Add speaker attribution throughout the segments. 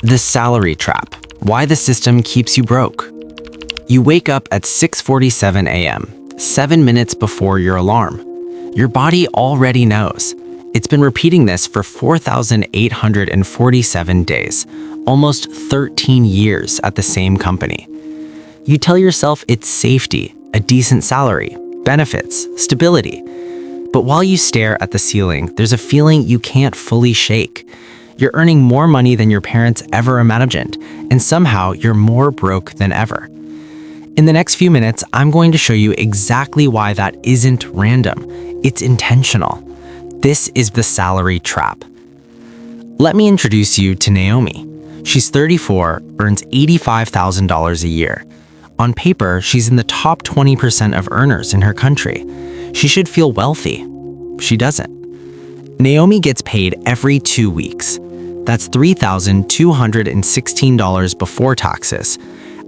Speaker 1: The salary trap. Why the system keeps you broke. You wake up at 6:47 a.m., 7 minutes before your alarm. Your body already knows. It's been repeating this for 4,847 days, almost 13 years at the same company. You tell yourself it's safety, a decent salary, benefits, stability. But while you stare at the ceiling, there's a feeling you can't fully shake. You're earning more money than your parents ever imagined, and somehow you're more broke than ever. In the next few minutes, I'm going to show you exactly why that isn't random. It's intentional. This is the salary trap. Let me introduce you to Naomi. She's 34, earns $85,000 a year. On paper, she's in the top 20% of earners in her country. She should feel wealthy. She doesn't. Naomi gets paid every 2 weeks. That's $3,216 before taxes.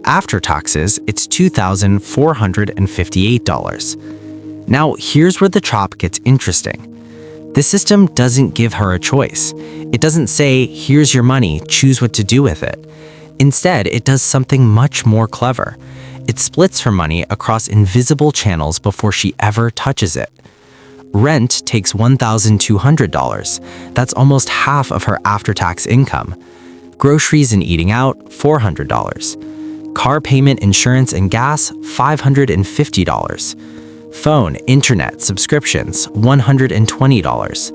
Speaker 1: After taxes, it's $2,458. Now, here's where the trap gets interesting. The system doesn't give her a choice. It doesn't say, here's your money, choose what to do with it. Instead, it does something much more clever. It splits her money across invisible channels before she ever touches it. Rent takes $1,200. That's almost half of her after-tax income. Groceries and eating out, $400. Car payment, insurance, and gas, $550. Phone, internet, subscriptions, $120.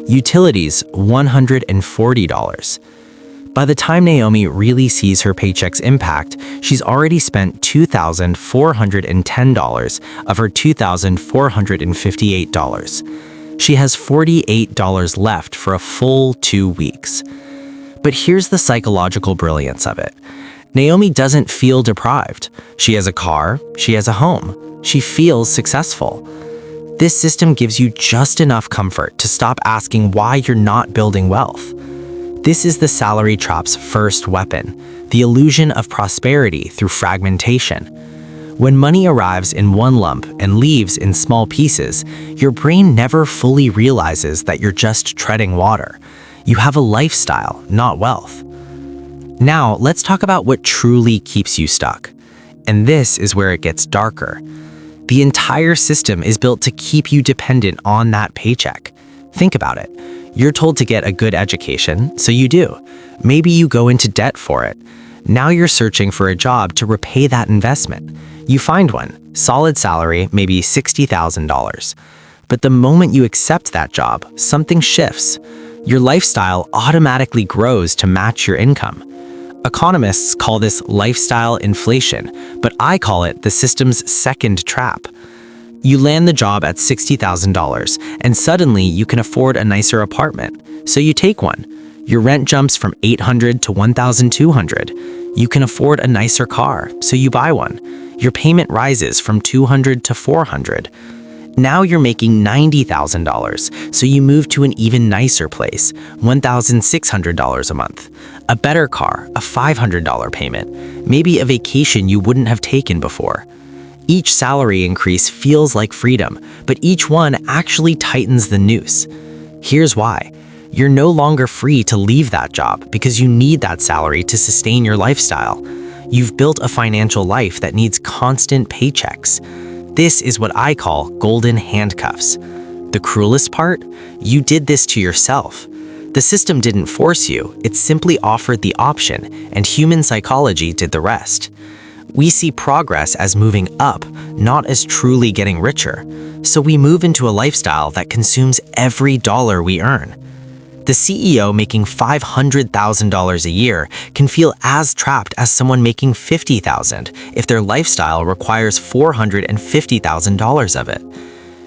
Speaker 1: Utilities, $140. By the time Naomi really sees her paycheck's impact, she's already spent $2,410 of her $2,458. She has $48 left for a full 2 weeks. But here's the psychological brilliance of it. Naomi doesn't feel deprived. She has a car, she has a home, she feels successful. This system gives you just enough comfort to stop asking why you're not building wealth. This is the salary trap's first weapon, the illusion of prosperity through fragmentation. When money arrives in one lump and leaves in small pieces, your brain never fully realizes that you're just treading water. You have a lifestyle, not wealth. Now, let's talk about what truly keeps you stuck. And this is where it gets darker. The entire system is built to keep you dependent on that paycheck. Think about it. You're told to get a good education, so you do. Maybe you go into debt for it. Now you're searching for a job to repay that investment. You find one, solid salary, maybe $60,000. But the moment you accept that job, something shifts. Your lifestyle automatically grows to match your income. Economists call this lifestyle inflation, but I call it the system's second trap. You land the job at $60,000, and suddenly you can afford a nicer apartment, so you take one. Your rent jumps from $800 to $1,200. You can afford a nicer car, so you buy one. Your payment rises from $200 to $400. Now you're making $90,000, so you move to an even nicer place, $1,600 a month. A better car, a $500 payment, maybe a vacation you wouldn't have taken before. Each salary increase feels like freedom, but each one actually tightens the noose. Here's why. You're no longer free to leave that job because you need that salary to sustain your lifestyle. You've built a financial life that needs constant paychecks. This is what I call golden handcuffs. The cruelest part? You did this to yourself. The system didn't force you, it simply offered the option, and human psychology did the rest. We see progress as moving up, not as truly getting richer. So we move into a lifestyle that consumes every dollar we earn. The CEO making $500,000 a year can feel as trapped as someone making $50,000 if their lifestyle requires $450,000 of it.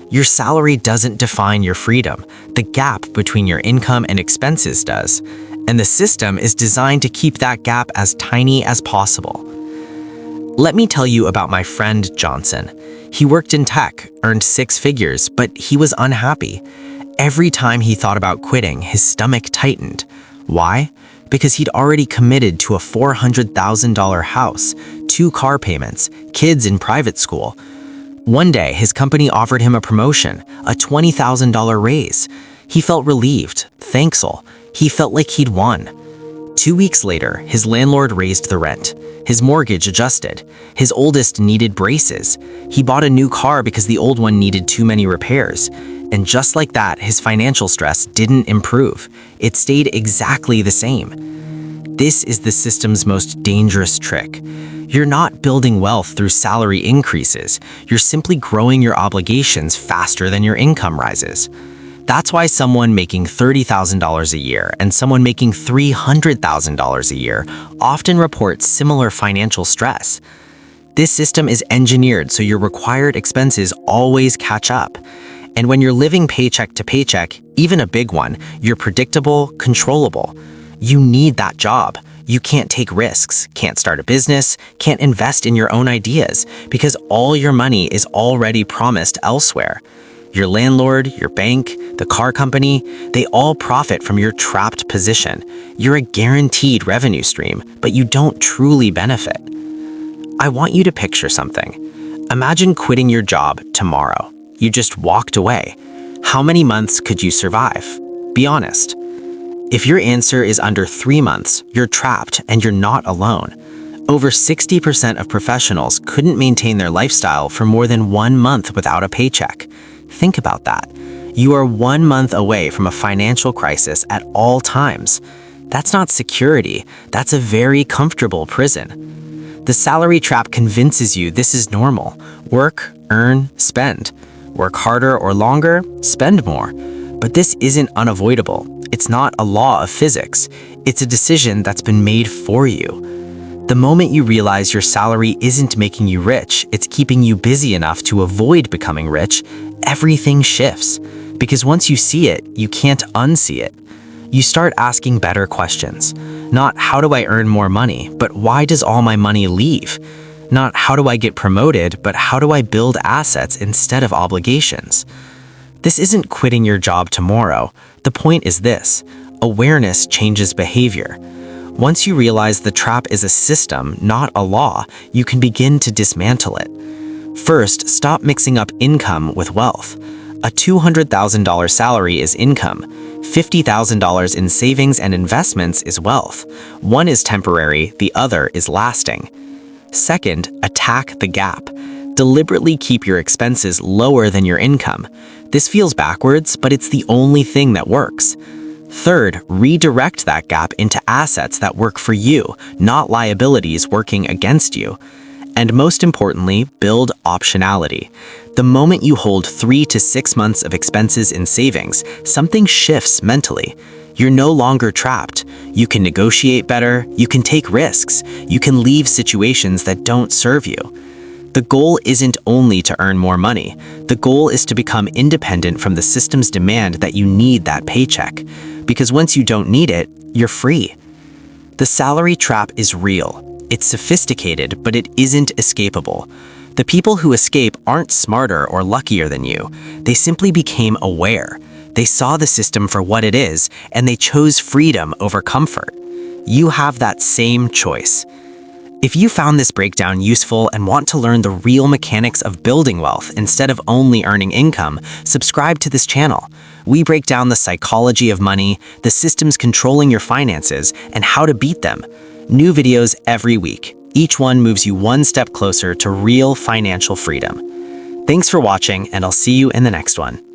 Speaker 1: Your salary doesn't define your freedom. The gap between your income and expenses does. And the system is designed to keep that gap as tiny as possible. Let me tell you about my friend Johnson. He worked in tech, earned 6 figures, but he was unhappy. Every time he thought about quitting, his stomach tightened. Why? Because he'd already committed to a $400,000 house, 2 car payments, kids in private school. One day, his company offered him a promotion, a $20,000 raise. He felt relieved, thankful. He felt like he'd won. 2 weeks later, his landlord raised the rent. His mortgage adjusted. His oldest needed braces. He bought a new car because the old one needed too many repairs. And just like that, his financial stress didn't improve. It stayed exactly the same. This is the system's most dangerous trick. You're not building wealth through salary increases. You're simply growing your obligations faster than your income rises. That's why someone making $30,000 a year and someone making $300,000 a year often report similar financial stress. This system is engineered so your required expenses always catch up. And when you're living paycheck to paycheck, even a big one, you're predictable, controllable. You need that job. You can't take risks, can't start a business, can't invest in your own ideas because all your money is already promised elsewhere. Your landlord, your bank, the car company, they all profit from your trapped position. You're a guaranteed revenue stream, but you don't truly benefit. I want you to picture something. Imagine quitting your job tomorrow. You just walked away. How many months could you survive? Be honest. If your answer is under 3 months, you're trapped and you're not alone. Over 60% of professionals couldn't maintain their lifestyle for more than 1 month without a paycheck. Think about that. You are 1 month away from a financial crisis at all times. That's not security. That's a very comfortable prison. The salary trap convinces you this is normal. Work, earn, spend. Work harder or longer, spend more. But this isn't unavoidable. It's not a law of physics. It's a decision that's been made for you. The moment you realize your salary isn't making you rich, it's keeping you busy enough to avoid becoming rich, everything shifts. Because once you see it, you can't unsee it. You start asking better questions. Not how do I earn more money, but why does all my money leave? Not how do I get promoted, but how do I build assets instead of obligations? This isn't quitting your job tomorrow. The point is this: awareness changes behavior. Once you realize the trap is a system, not a law, you can begin to dismantle it. First, stop mixing up income with wealth. A $200,000 salary is income. $50,000 in savings and investments is wealth. One is temporary, the other is lasting. Second, attack the gap. Deliberately keep your expenses lower than your income. This feels backwards, but it's the only thing that works. Third, redirect that gap into assets that work for you, not liabilities working against you. And most importantly, build optionality. The moment you hold 3 to 6 months of expenses in savings, something shifts mentally. You're no longer trapped. You can negotiate better, you can take risks, you can leave situations that don't serve you. The goal isn't only to earn more money. The goal is to become independent from the system's demand that you need that paycheck. Because once you don't need it, you're free. The salary trap is real. It's sophisticated, but it isn't escapable. The people who escape aren't smarter or luckier than you. They simply became aware. They saw the system for what it is, and they chose freedom over comfort. You have that same choice. If you found this breakdown useful and want to learn the real mechanics of building wealth instead of only earning income, subscribe to this channel. We break down the psychology of money, the systems controlling your finances, and how to beat them. New videos every week. Each one moves you one step closer to real financial freedom. Thanks for watching, and I'll see you in the next one.